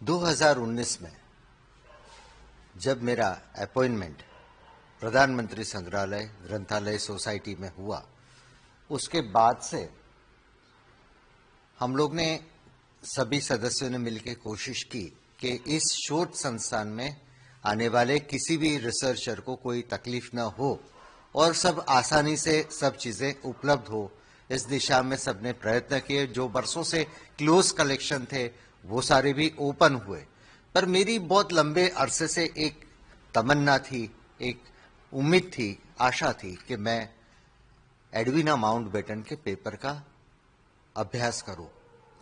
2019 में जब मेरा अपॉइंटमेंट प्रधानमंत्री संग्रहालय ग्रंथालय सोसाइटी में हुआ, उसके बाद से हम लोग ने सभी सदस्यों ने मिलकर कोशिश की कि इस शोध संस्थान में आने वाले किसी भी रिसर्चर को कोई तकलीफ न हो और सब आसानी से सब चीजें उपलब्ध हो। इस दिशा में सबने प्रयत्न किए। जो बरसों से क्लोज कलेक्शन थे वो सारे भी ओपन हुए, पर मेरी बहुत लंबे अरसे से एक तमन्ना थी, एक उम्मीद थी, आशा थी कि मैं एडविना माउंटबेटन के पेपर का अभ्यास करूं।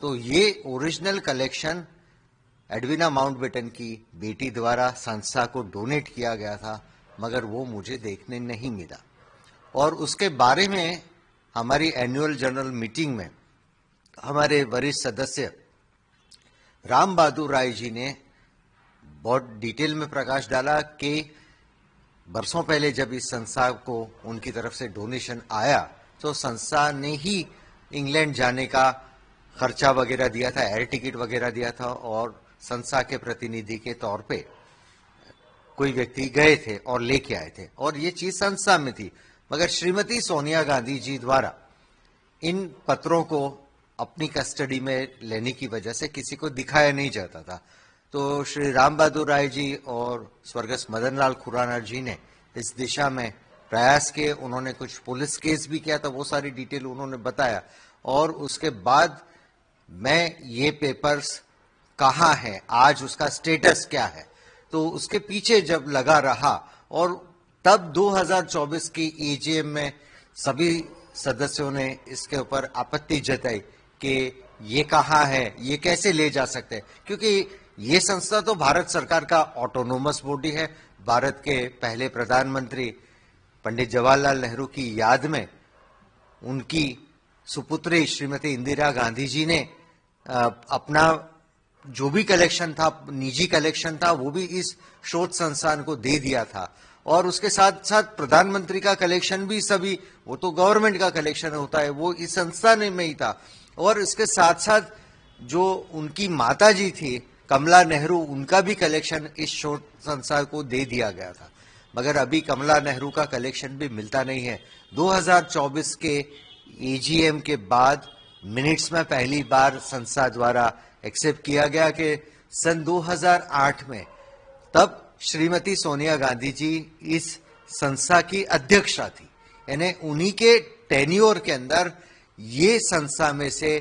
तो ये ओरिजिनल कलेक्शन एडविना माउंटबेटन की बेटी द्वारा संस्था को डोनेट किया गया था, मगर वो मुझे देखने नहीं मिला। और उसके बारे में हमारी एनुअल जनरल मीटिंग में हमारे वरिष्ठ सदस्य राम बहादुर राय जी ने बहुत डिटेल में प्रकाश डाला कि बरसों पहले जब इस संस्था को उनकी तरफ से डोनेशन आया तो संस्था ने ही इंग्लैंड जाने का खर्चा वगैरह दिया था, एयर टिकट वगैरह दिया था, और संस्था के प्रतिनिधि के तौर पे कोई व्यक्ति गए थे और लेके आए थे, और ये चीज संस्था में थी। मगर श्रीमती सोनिया गांधी जी द्वारा इन पत्रों को अपनी कस्टडी में लेने की वजह से किसी को दिखाया नहीं जाता था। तो श्री राम बहादुर राय जी और स्वर्गस्थ मदन लाल खुराना जी ने इस दिशा में प्रयास किए। उन्होंने कुछ पुलिस केस भी किया था, वो सारी डिटेल उन्होंने बताया। और उसके बाद मैं ये पेपर्स कहाँ है, आज उसका स्टेटस क्या है, तो उसके पीछे जब लगा रहा, और तब 2024 की एजीएम में सभी सदस्यों ने इसके ऊपर आपत्ति जताई कि ये कहाँ है, ये कैसे ले जा सकते हैं, क्योंकि ये संस्था तो भारत सरकार का ऑटोनोमस बॉडी है। भारत के पहले प्रधानमंत्री पंडित जवाहरलाल नेहरू की याद में उनकी सुपुत्री श्रीमती इंदिरा गांधी जी ने अपना जो भी कलेक्शन था, निजी कलेक्शन था, वो भी इस शोध संस्थान को दे दिया था। और उसके साथ साथ प्रधानमंत्री का कलेक्शन भी सभी, वो तो गवर्नमेंट का कलेक्शन होता है, वो इस संस्थान में ही था। और इसके साथ साथ जो उनकी माता जी थी कमला नेहरू, उनका भी कलेक्शन इस शोध संस्थान को दे दिया गया था। मगर अभी कमला नेहरू का कलेक्शन भी मिलता नहीं है। 2024 के एजीएम के बाद मिनट्स में पहली बार संस्था द्वारा एक्सेप्ट किया गया कि सन 2008 में तब श्रीमती सोनिया गांधी जी इस संस्था की अध्यक्षा थी, यानी उन्हीं के टेन्योर के अंदर ये संस्था में से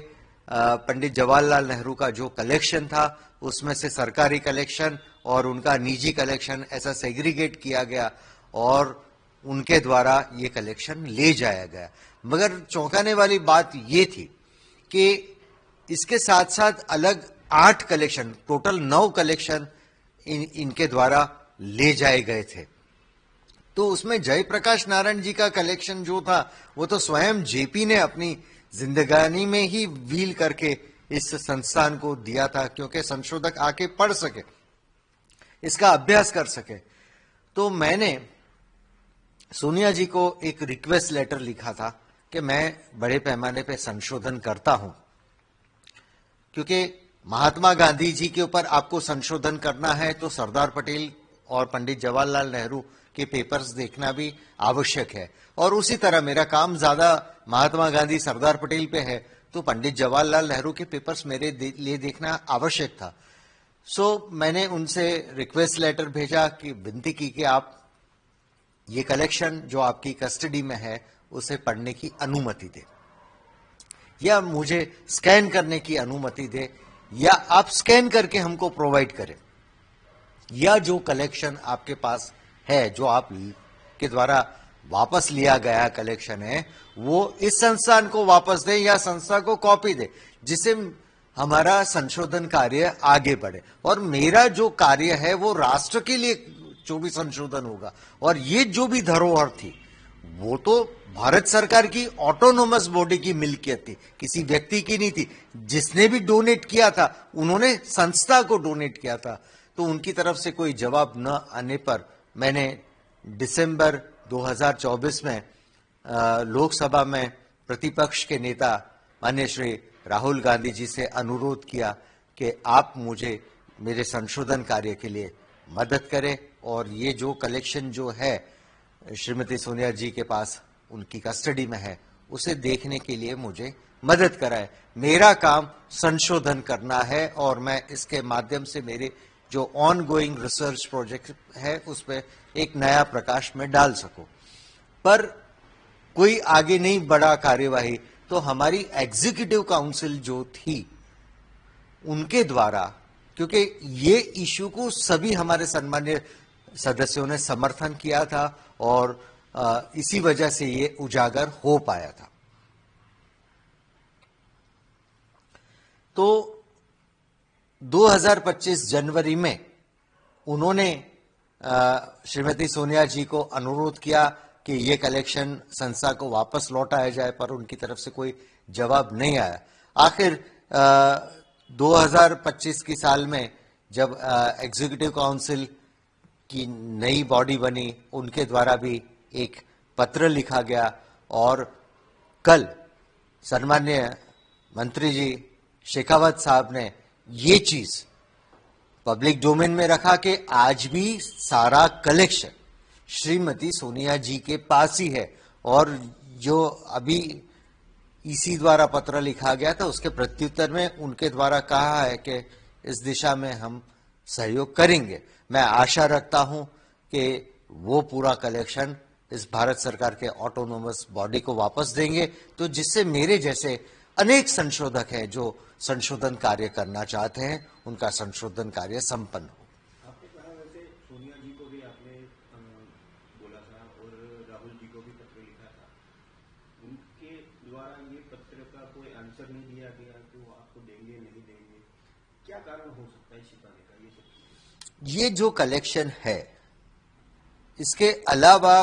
पंडित जवाहरलाल नेहरू का जो कलेक्शन था उसमें से सरकारी कलेक्शन और उनका निजी कलेक्शन ऐसा सेग्रीगेट किया गया और उनके द्वारा ये कलेक्शन ले जाया गया। मगर चौंकाने वाली बात ये थी कि इसके साथ साथ अलग 8 कलेक्शन, टोटल 9 कलेक्शन इनके द्वारा ले जाए गए थे। तो उसमें जयप्रकाश नारायण जी का कलेक्शन जो था वो तो स्वयं जेपी ने अपनी जिंदगानी में ही व्हील करके इस संस्थान को दिया था, क्योंकि संशोधक आके पढ़ सके, इसका अभ्यास कर सके। तो मैंने सोनिया जी को एक रिक्वेस्ट लेटर लिखा था कि मैं बड़े पैमाने पे संशोधन करता हूं, क्योंकि महात्मा गांधी जी के ऊपर आपको संशोधन करना है तो सरदार पटेल और पंडित जवाहरलाल नेहरू के पेपर्स देखना भी आवश्यक है। और उसी तरह मेरा काम ज्यादा महात्मा गांधी सरदार पटेल पे है, तो पंडित जवाहरलाल नेहरू के पेपर्स मेरे लिए देखना आवश्यक था। सो मैंने उनसे रिक्वेस्ट लेटर भेजा कि विनती की कि आप ये कलेक्शन जो आपकी कस्टडी में है उसे पढ़ने की अनुमति दें, या मुझे स्कैन करने की अनुमति दें, या आप स्कैन करके हमको प्रोवाइड करें, या जो कलेक्शन आपके पास है, जो आप के द्वारा वापस लिया गया कलेक्शन है, वो इस संस्थान को वापस दें या संस्था को कॉपी दे, जिससे हमारा संशोधन कार्य आगे बढ़े। और मेरा जो कार्य है वो राष्ट्र के लिए जो भी संशोधन होगा, और ये जो भी धरोहर थी वो तो भारत सरकार की ऑटोनोमस बॉडी की मिल्कियत थी, किसी व्यक्ति की नहीं थी। जिसने भी डोनेट किया था उन्होंने संस्था को डोनेट किया था। तो उनकी तरफ से कोई जवाब न आने पर मैंने दिसंबर 2024 में लोकसभा में प्रतिपक्ष के नेता माननीय श्री राहुल गांधी जी से अनुरोध किया कि आप मुझे मेरे संशोधन कार्य के लिए मदद करे और ये जो कलेक्शन जो है श्रीमती सोनिया जी के पास उनकी कस्टडी में है उसे देखने के लिए मुझे मदद कराए। मेरा काम संशोधन करना है और मैं इसके माध्यम से मेरे जो ऑन गोइंग रिसर्च प्रोजेक्ट है उस पर एक नया प्रकाश में डाल सकूं। पर कोई आगे नहीं बढ़ा कार्यवाही तो हमारी एग्जीक्यूटिव काउंसिल जो थी उनके द्वारा, क्योंकि ये इश्यू को सभी हमारे सम्मान्य सदस्यों ने समर्थन किया था और इसी वजह से ये उजागर हो पाया था। तो 2025 जनवरी में उन्होंने श्रीमती सोनिया जी को अनुरोध किया कि ये कलेक्शन संस्था को वापस लौटाया जाए, पर उनकी तरफ से कोई जवाब नहीं आया। आखिर 2025 की साल में जब एग्जीक्यूटिव काउंसिल की नई बॉडी बनी, उनके द्वारा भी एक पत्र लिखा गया और कल सम्मान्य मंत्री जी शेखावत साहब ने ये चीज पब्लिक डोमेन में रखा कि आज भी सारा कलेक्शन श्रीमती सोनिया जी के पास ही है और जो अभी ईसी द्वारा पत्र लिखा गया था उसके प्रत्युत्तर में उनके द्वारा कहा है कि इस दिशा में हम सहयोग करेंगे। मैं आशा रखता हूं कि वो पूरा कलेक्शन इस भारत सरकार के ऑटोनोमस बॉडी को वापस देंगे, तो जिससे मेरे जैसे अनेक संशोधक हैं जो संशोधन कार्य करना चाहते हैं उनका संशोधन कार्य संपन्न हो। आपने कहा वैसे सोनिया जी को भी आपने बोला था और राहुल जी को भी पत्र लिखा था, उनके द्वारा ये पत्र का कोई आंसर नहीं दिया गया कि वो आपको देंगे नहीं देंगे, क्या कारण हो सकता है छिपाने का? ये सब ये जो कलेक्शन है इसके अलावा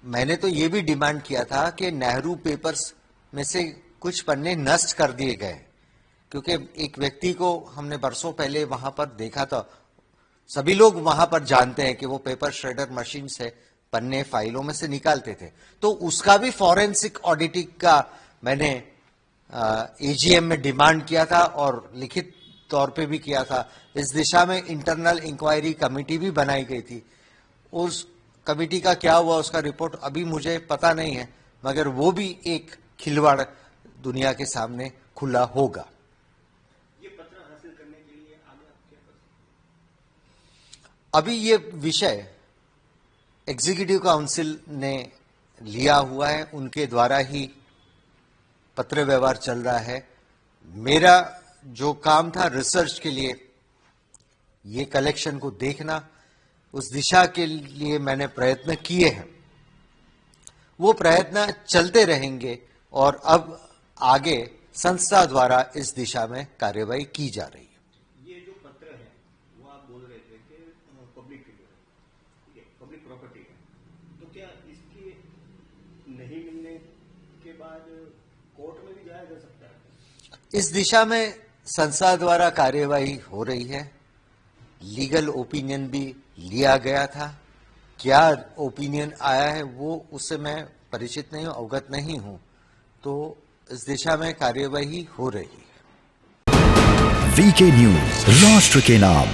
मैंने तो ये भी डिमांड किया था कि नेहरू पेपर्स में से कुछ पन्ने नष्ट कर दिए गए, क्योंकि एक व्यक्ति को हमने बरसों पहले वहां पर देखा था। सभी लोग वहां पर जानते हैं कि वो पेपर श्रेडर मशीन से पन्ने फाइलों में से निकालते थे, तो उसका भी फॉरेंसिक ऑडिटिंग का मैंने एजीएम में डिमांड किया था और लिखित तौर पे भी किया था। इस दिशा में इंटरनल इंक्वायरी कमेटी भी बनाई गई थी। उस कमेटी का क्या हुआ उसका रिपोर्ट अभी मुझे पता नहीं है, मगर वो भी एक खिलवाड़ दुनिया के सामने खुला होगा। ये पत्र हासिल करने के लिए आगे आप क्या कर सकते हैं? अभी ये विषय एग्जीक्यूटिव काउंसिल ने लिया हुआ है, उनके द्वारा ही पत्र व्यवहार चल रहा है। मेरा जो काम था रिसर्च के लिए ये कलेक्शन को देखना, उस दिशा के लिए मैंने प्रयत्न किए हैं, वो प्रयत्न चलते रहेंगे और अब आगे संस्था द्वारा इस दिशा में कार्यवाही की जा रही है। ये जो पत्र है वो आप बोल रहे थे कि पब्लिक ठीक है, पब्लिक प्रॉपर्टी है, तो क्या इसके नहीं मिलने के बाद कोर्ट में भी जाया जा सकता है? इस दिशा में संस्था द्वारा कार्यवाही हो रही है। लीगल ओपिनियन भी लिया गया था। क्या ओपिनियन आया है वो उससे मैं परिचित नहीं हूं, अवगत नहीं हूं, तो इस दिशा में कार्यवाही हो रही है। वीके न्यूज, राष्ट्र के नाम।